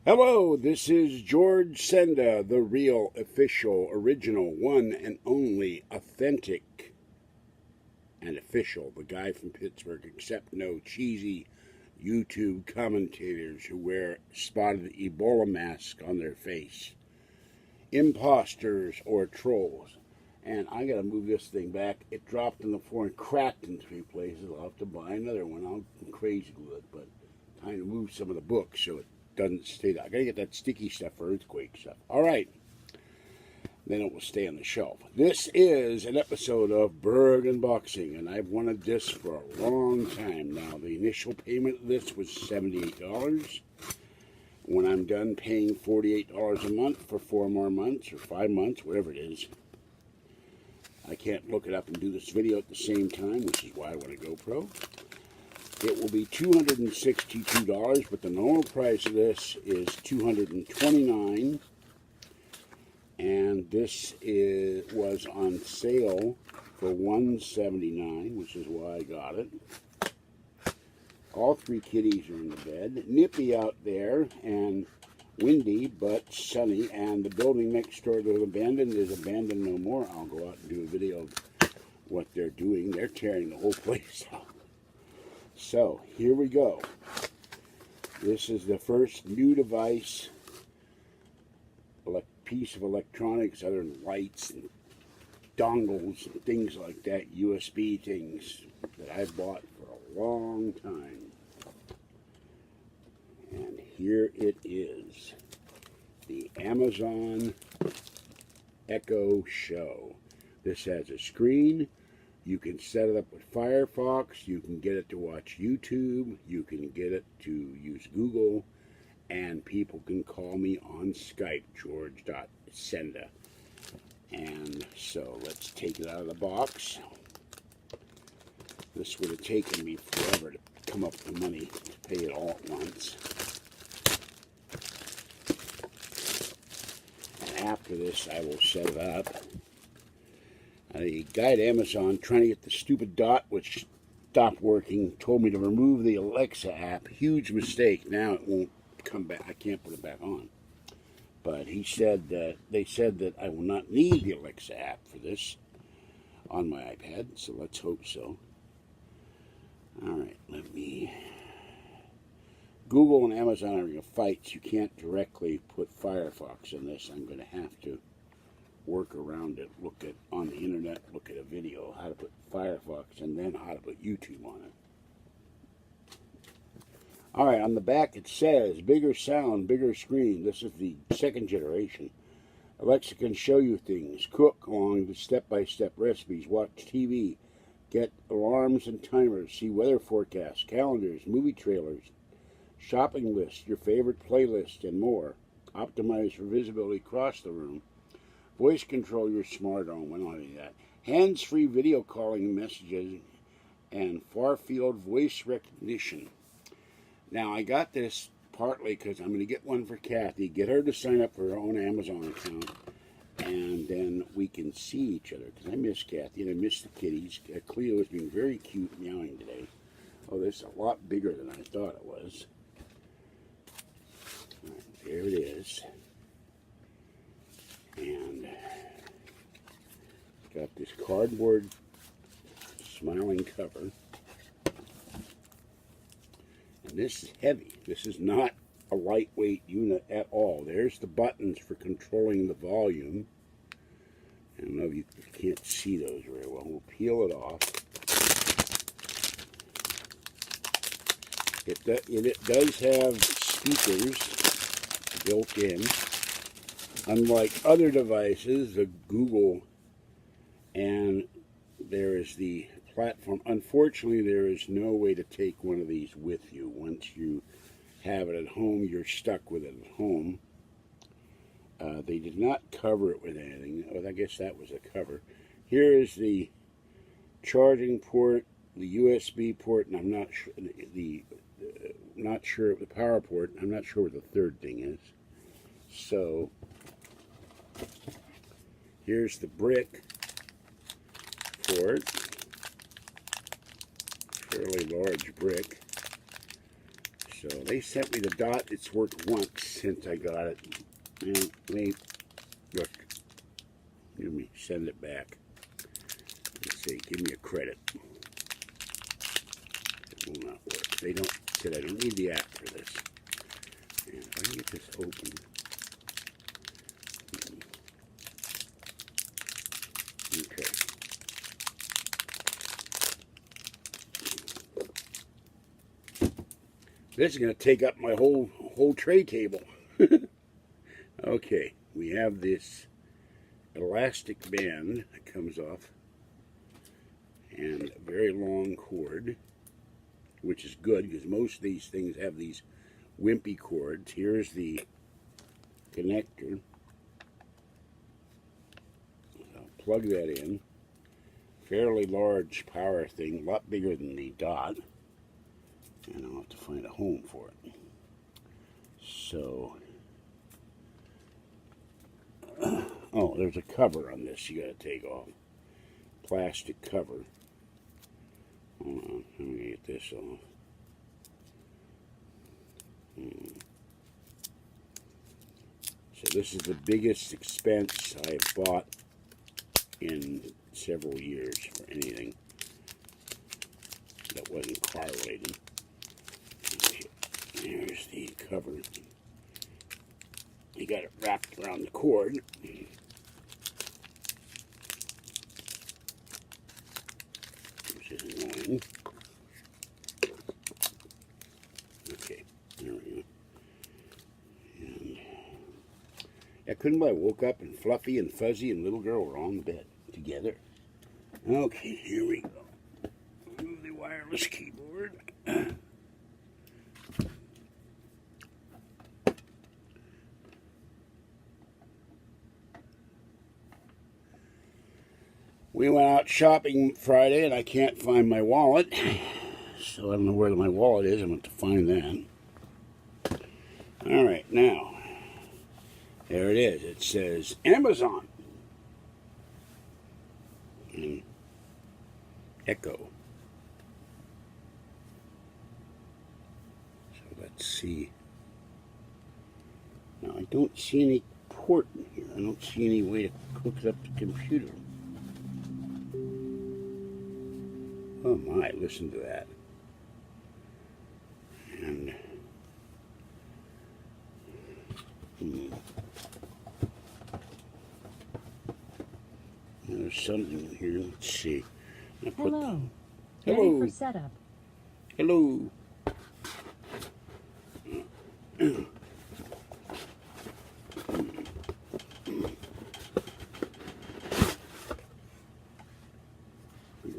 Hello, this is George Senda, the real, official, original, one and only, authentic and official, the guy from Pittsburgh, except no cheesy YouTube commentators who wear spotted Ebola masks on their face. Imposters or trolls. And I gotta move this thing back. It dropped on the floor and cracked in 3 places. I'll have to buy another one. I'm crazy with it, but trying to move some of the books so it doesn't stay there. I gotta get that sticky stuff for earthquake stuff. All right, then it will stay on the shelf. This is an episode of Burgh Unboxing, and I've wanted this for a long time now. The initial payment of this was $78. When I'm done paying $48 a month for 4 more months or 5 months, whatever it is, I can't look it up and do this video at the same time, which is why I want a GoPro. It will be $262, but the normal price of this is $229, and this was on sale for $179, which is why I got it. All 3 kitties are in the bed. Nippy out there and windy but sunny, and the building next door to abandoned is abandoned no more. I'll go out and do a video of what they're doing. They're tearing the whole place out. So, here we go. This is the first new device, piece of electronics other than lights and dongles and things like that, USB things that I've bought for a long time. And here it is, the Amazon Echo Show. This has a screen. You can set it up with Firefox, you can get it to watch YouTube, you can get it to use Google, and people can call me on Skype, george.senda. And so let's take it out of the box. This would have taken me forever to come up with the money to pay it all at once. And after this, I will set it up. The guy at Amazon trying to get the stupid dot, which stopped working, told me to remove the Alexa app. Huge mistake. Now it won't come back. I can't put it back on. But he said that they said that I will not need the Alexa app for this on my iPad. So let's hope so. All right, let me. Google and Amazon are going to fight. You can't directly put Firefox in this. I'm going to have to work around it, look at on the internet, look at a video, how to put Firefox, and then how to put YouTube on it. Alright, on the back it says, bigger sound, bigger screen. This is the 2nd generation. Alexa can show you things, cook along the step-by-step recipes, watch TV, get alarms and timers, see weather forecasts, calendars, movie trailers, shopping lists, your favorite playlist, and more. Optimize for visibility across the room. Voice control your smart home, and all of that. Hands-free video calling messages and far-field voice recognition. Now, I got this partly because I'm going to get one for Kathy, get her to sign up for her own Amazon account, and then we can see each other, because I miss Kathy and I miss the kitties. Cleo is being very cute meowing today. Oh, this is a lot bigger than I thought it was. All right, there it is. And got this cardboard smiling cover. And this is heavy. This is not a lightweight unit at all. There's the buttons for controlling the volume. I don't know if you can't see those very well. We'll peel it off. It does have speakers built in. Unlike other devices, the Google, and there is the platform. Unfortunately, there is no way to take one of these with you. Once you have it at home, you're stuck with it at home. They did not cover it with anything. Oh, I guess that was a cover. Here is the charging port, the USB port, and I'm not sure not sure of the power port. I'm not sure what the 3rd thing is. So here's the brick for it. Fairly large brick. So they sent me the dot. It's worked once since I got it. And wait, look, let me send it back. Let's see, give me a credit. It will not work. They said I don't need the app for this. And if I can get this open. Okay. This is going to take up my whole tray table. Okay, we have this elastic band that comes off and a very long cord, which is good because most of these things have these wimpy cords. Here's the connector. I'll plug that in. Fairly large power thing, a lot bigger than the dot. And I'll have to find a home for it. So, oh, there's a cover on this you got to take off. Plastic cover. Hold on, let me get this off. So this is the biggest expense I've bought in several years for anything that wasn't car related. There's the cover. You got it wrapped around the cord. Which is annoying. Okay, there we go. And I couldn't believe I woke up and Fluffy and Fuzzy and little girl were on the bed together. Okay, here we go. Move the wireless keyboard. We went out shopping Friday and I can't find my wallet. So I don't know where my wallet is. I'm going to find that. Alright, now. There it is. It says Amazon. And Echo. So let's see. Now I don't see any port in here. I don't see any way to hook it up to the computer. Oh my, listen to that. And there's something in here. Let's see. Hello. Hello. Ready for setup. Hello. I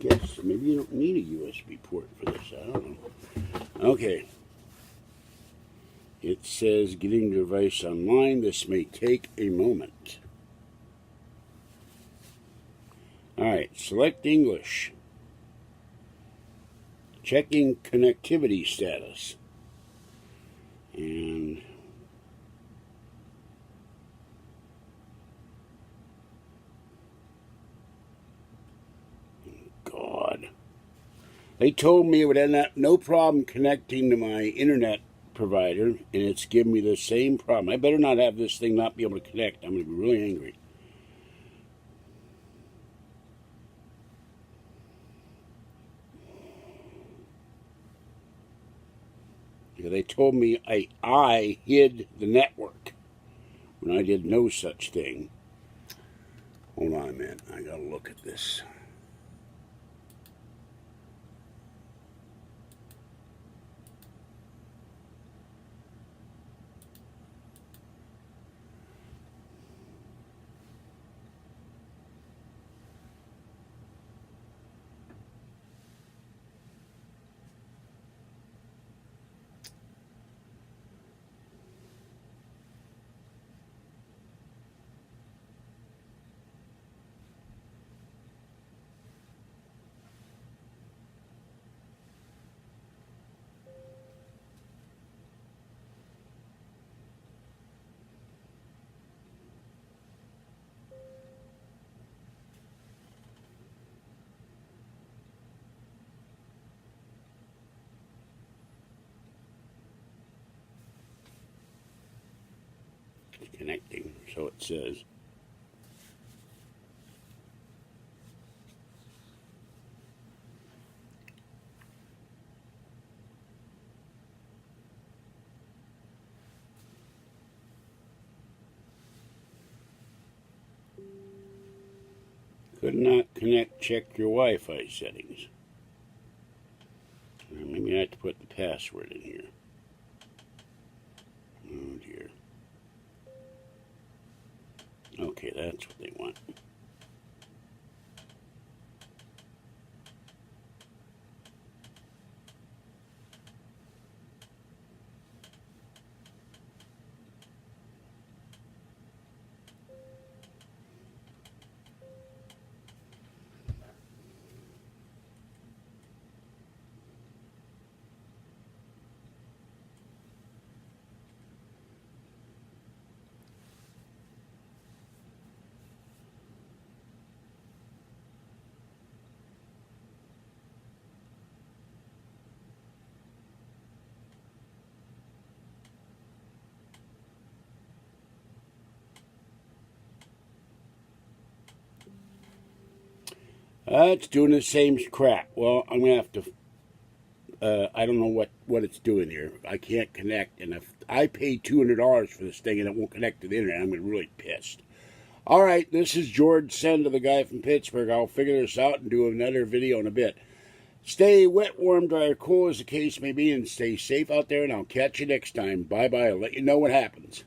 guess maybe you don't need a USB port for this. I don't know. Okay. It says getting the device online. This may take a moment. Alright, select English. Checking connectivity status. And God. They told me it would end up no problem connecting to my internet provider, and it's giving me the same problem. I better not have this thing not be able to connect. I'm going to be really angry. They told me I hid the network when I did no such thing. Hold on a minute. I got to look at this. connecting, so it says. Could not connect, check your Wi-Fi settings. Maybe I have to put the password in here. Oh dear. Okay, that's what they want. It's doing the same crap. Well, I'm going to have to, I don't know what it's doing here. I can't connect, and if I pay $200 for this thing and it won't connect to the internet, I'm going to be really pissed. All right, this is George Senda, the guy from Pittsburgh. I'll figure this out and do another video in a bit. Stay wet, warm, dry, or cool as the case may be, and stay safe out there, and I'll catch you next time. Bye-bye. I'll let you know what happens.